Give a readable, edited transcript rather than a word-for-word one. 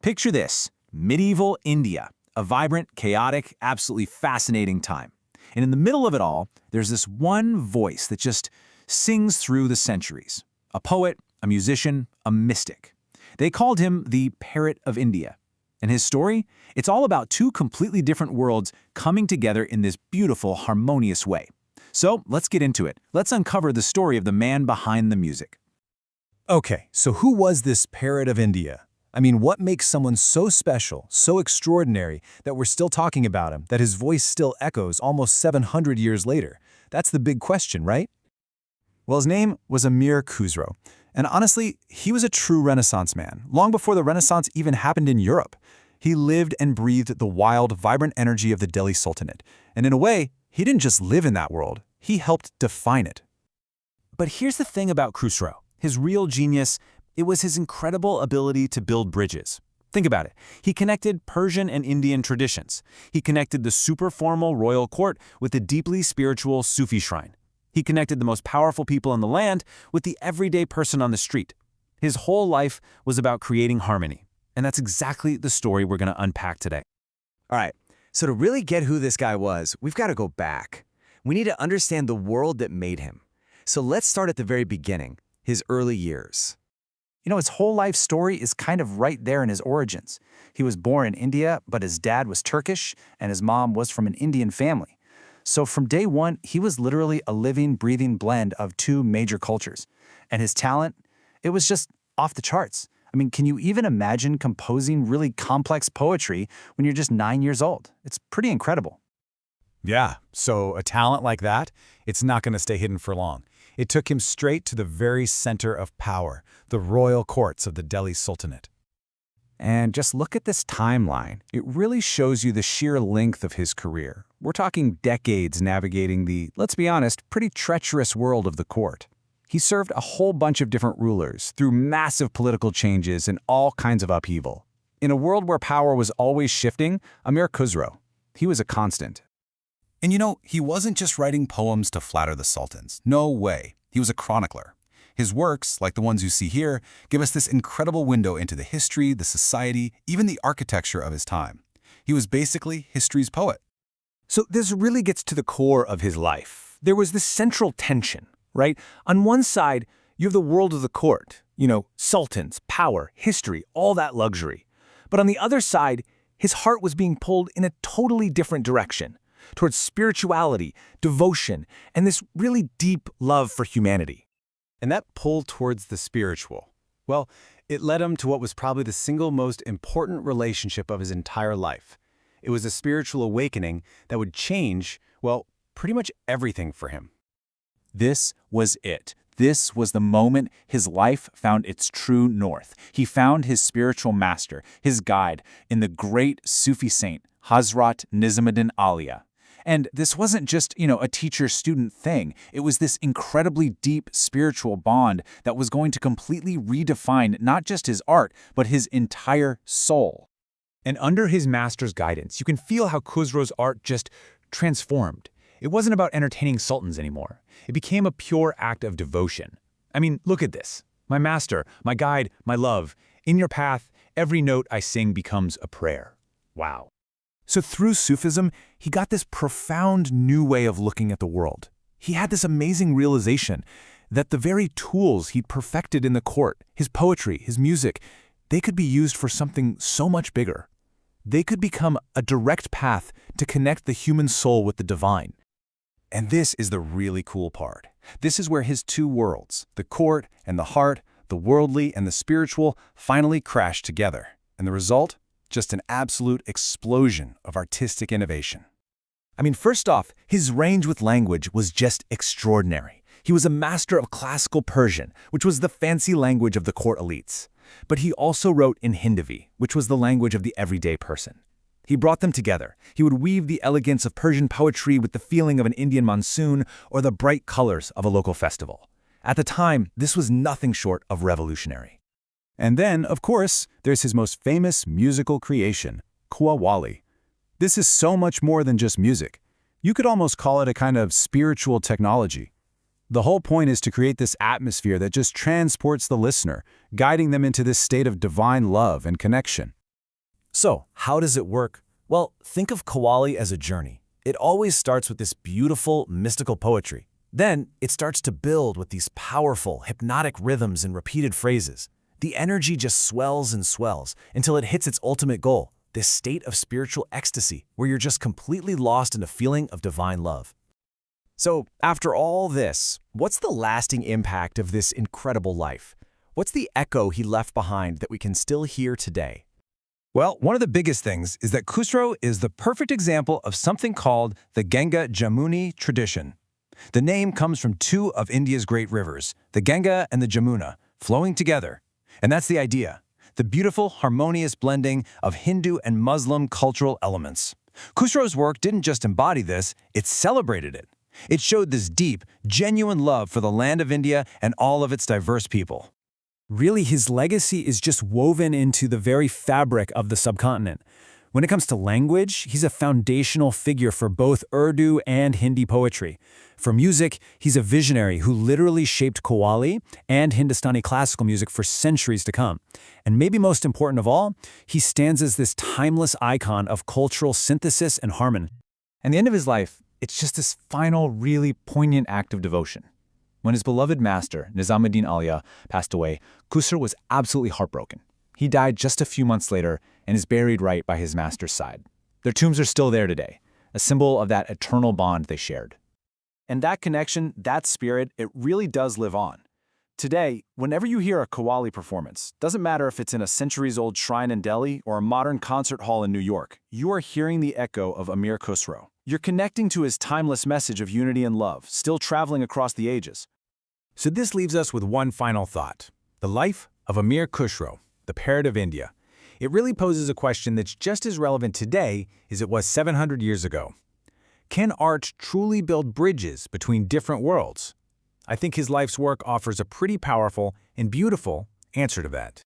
Picture this, medieval India, a vibrant, chaotic, absolutely fascinating time. And in the middle of it all, there's this one voice that just sings through the centuries. A poet, a musician, a mystic. They called him the Parrot of India. And his story? It's all about two completely different worlds coming together in this beautiful, harmonious way. So let's get into it. Let's uncover the story of the man behind the music. Okay, so who was this Parrot of India? I mean, what makes someone so special, so extraordinary, that we're still talking about him, that his voice still echoes almost 700 years later? That's the big question, right? Well, his name was Amir Khusrow. And honestly, he was a true Renaissance man, long before the Renaissance even happened in Europe. He lived and breathed the wild, vibrant energy of the Delhi Sultanate. And in a way, he didn't just live in that world, he helped define it. But here's the thing about Khusrow. His real genius, it was his incredible ability to build bridges. Think about it. He connected Persian and Indian traditions. He connected the super formal royal court with the deeply spiritual Sufi shrine. He connected the most powerful people in the land with the everyday person on the street. His whole life was about creating harmony. And that's exactly the story we're going to unpack today. All right, so to really get who this guy was, we've got to go back. We need to understand the world that made him. So let's start at the very beginning, his early years. You know, his whole life story is kind of right there in his origins. He was born in India, but his dad was Turkish, and his mom was from an Indian family. So from day one, he was literally a living, breathing blend of two major cultures. And his talent, it was just off the charts. I mean, can you even imagine composing really complex poetry when you're just 9 years old? It's pretty incredible. Yeah, so a talent like that, it's not going to stay hidden for long. It took him straight to the very center of power, the royal courts of the Delhi Sultanate. And just look at this timeline. It really shows you the sheer length of his career. We're talking decades navigating the, let's be honest, pretty treacherous world of the court. He served a whole bunch of different rulers through massive political changes and all kinds of upheaval. In a world where power was always shifting, Amir Khusrow, he was a constant. And you know, he wasn't just writing poems to flatter the sultans. No way. He was a chronicler. His works, like the ones you see here, give us this incredible window into the history, the society, even the architecture of his time. He was basically history's poet. So this really gets to the core of his life. There was this central tension, right? On one side, you have the world of the court, sultans, power, history, all that luxury. But on the other side, his heart was being pulled in a totally different direction, towards spirituality, devotion, and this really deep love for humanity. And that pull towards the spiritual, well, it led him to what was probably the single most important relationship of his entire life. It was a spiritual awakening that would change, well, pretty much everything for him. This was it. This was the moment his life found its true north. He found his spiritual master, his guide, in the great Sufi saint, Hazrat Nizamuddin Auliya. And this wasn't just, a teacher-student thing. It was this incredibly deep spiritual bond that was going to completely redefine not just his art, but his entire soul. And under his master's guidance, you can feel how Khusrow's art just transformed. It wasn't about entertaining sultans anymore. It became a pure act of devotion. I mean, look at this. My master, my guide, my love. In your path, every note I sing becomes a prayer. Wow. So through Sufism, he got this profound new way of looking at the world. He had this amazing realization that the very tools he'd perfected in the court, his poetry, his music, they could be used for something so much bigger. They could become a direct path to connect the human soul with the divine. And this is the really cool part. This is where his two worlds, the court and the heart, the worldly and the spiritual, finally crashed together. And the result? Just an absolute explosion of artistic innovation. I mean, first off, his range with language was just extraordinary. He was a master of classical Persian, which was the fancy language of the court elites. But he also wrote in Hindavi, which was the language of the everyday person. He brought them together. He would weave the elegance of Persian poetry with the feeling of an Indian monsoon or the bright colors of a local festival. At the time, this was nothing short of revolutionary. And then, of course, there's his most famous musical creation, Qawwali. This is so much more than just music. You could almost call it a kind of spiritual technology. The whole point is to create this atmosphere that just transports the listener, guiding them into this state of divine love and connection. So, how does it work? Well, think of Qawwali as a journey. It always starts with this beautiful, mystical poetry. Then, it starts to build with these powerful, hypnotic rhythms and repeated phrases. The energy just swells and swells until it hits its ultimate goal, this state of spiritual ecstasy where you're just completely lost in a feeling of divine love. So, after all this, what's the lasting impact of this incredible life? What's the echo he left behind that we can still hear today? Well, one of the biggest things is that Khusrow is the perfect example of something called the Ganga-Jamuni tradition. The name comes from two of India's great rivers, the Ganga and the Jamuna, flowing together. And that's the idea, the beautiful, harmonious blending of Hindu and Muslim cultural elements. Khusrow's work didn't just embody this, it celebrated it. It showed this deep, genuine love for the land of India and all of its diverse people. Really, his legacy is just woven into the very fabric of the subcontinent. When it comes to language, he's a foundational figure for both Urdu and Hindi poetry. For music, he's a visionary who literally shaped Qawwali and Hindustani classical music for centuries to come. And maybe most important of all, he stands as this timeless icon of cultural synthesis and harmony. And the end of his life, it's just this final, really poignant act of devotion. When his beloved master, Nizamuddin Auliya, passed away, Khusrow was absolutely heartbroken. He died just a few months later and is buried right by his master's side. Their tombs are still there today, a symbol of that eternal bond they shared. And that connection, that spirit, it really does live on. Today, whenever you hear a Qawwali performance, doesn't matter if it's in a centuries-old shrine in Delhi or a modern concert hall in New York, you are hearing the echo of Amir Khusrow. You're connecting to his timeless message of unity and love, still traveling across the ages. So this leaves us with one final thought. The life of Amir Khusrow, the Parrot of India. It really poses a question that's just as relevant today as it was 700 years ago. Can art truly build bridges between different worlds? I think his life's work offers a pretty powerful and beautiful answer to that.